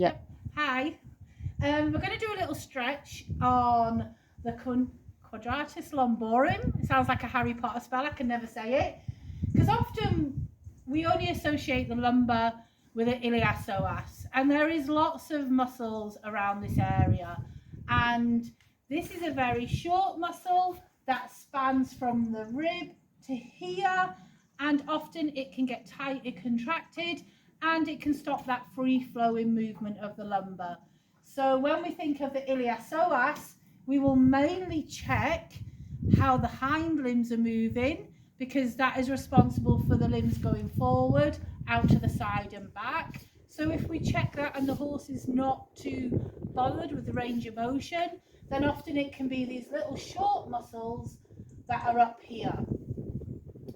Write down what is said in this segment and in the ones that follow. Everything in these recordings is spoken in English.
Yeah. Hi. We're going to do a little stretch on the Quadratus Lumborum. It sounds like a Harry Potter spell. I can never say it. Because often we only associate the lumbar with the iliopsoas. And there is lots of muscles around this area. And this is a very short muscle that spans from the rib to here. And often it can get tightly contracted and it can stop that free flowing movement of the lumbar. So when we think of the iliopsoas, we will mainly check how the hind limbs are moving, because that is responsible for the limbs going forward, out to the side and back. So if we check that and the horse is not too bothered with the range of motion, then often it can be these little short muscles that are up here.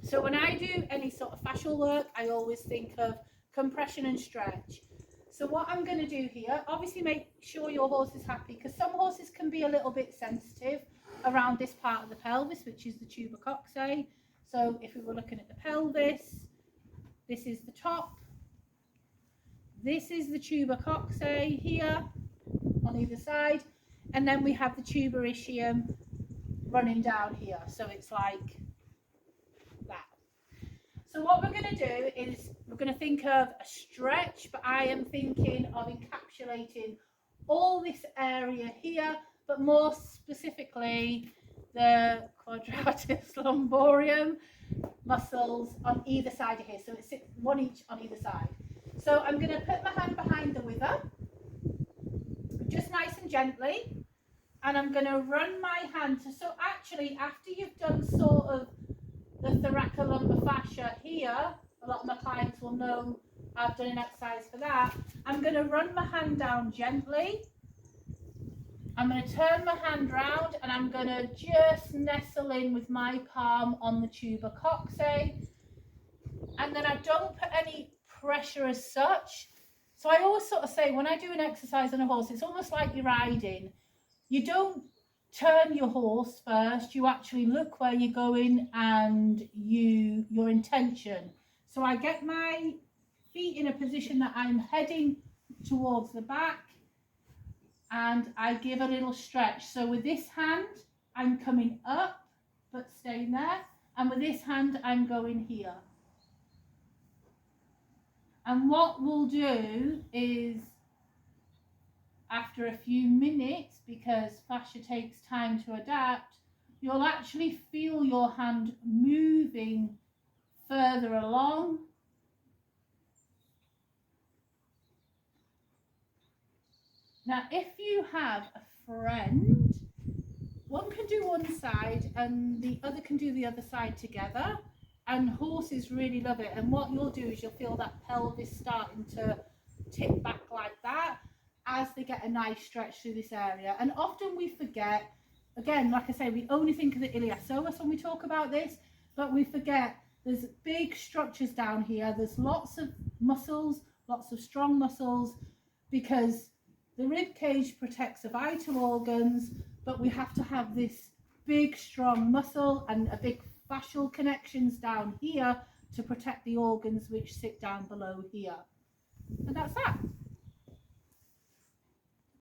So when I do any sort of fascial work, I always think of compression and stretch. So what I'm going to do here, obviously make sure your horse is happy, because some horses can be a little bit sensitive around this part of the pelvis, which is the tubercocci. So if we were looking at the pelvis, this is the top, this is the tubercocci here on either side, and then we have the tubericium running down here. So it's like that. So what we're going to do is we're going to think of a stretch, but I am thinking of encapsulating all this area here, but more specifically the Quadratus Lumborum muscles on either side of here. So it's one each on either side. So I'm going to put my hand behind the wither, just nice and gently, and I'm going to run my hand to, so actually after you've done sort of the thoracolumbar fascia here, a lot of my clients will know I've done an exercise for that. I'm going to run my hand down gently. I'm going to turn my hand round and I'm going to just nestle in with my palm on the tubercocci. And then I don't put any pressure as such. So I always sort of say, when I do an exercise on a horse, it's almost like you're riding. You don't turn your horse first, you actually look where you're going and your intention. So I get my feet in a position that I'm heading towards the back and I give a little stretch. So with this hand I'm coming up but staying there, and with this hand I'm going here. And what we'll do is, after a few minutes, because fascia takes time to adapt, you'll actually feel your hand moving further along. Now, if you have a friend, one can do one side and the other can do the other side together, and horses really love it. And what you'll do is you'll feel that pelvis starting to tip back like that as they get a nice stretch through this area. And often we forget, again, like I say, we only think of the iliopsoas when we talk about this, but we forget there's big structures down here. There's lots of muscles, lots of strong muscles, because the rib cage protects the vital organs, but we have to have this big strong muscle and a big fascial connections down here to protect the organs which sit down below here. And that's that.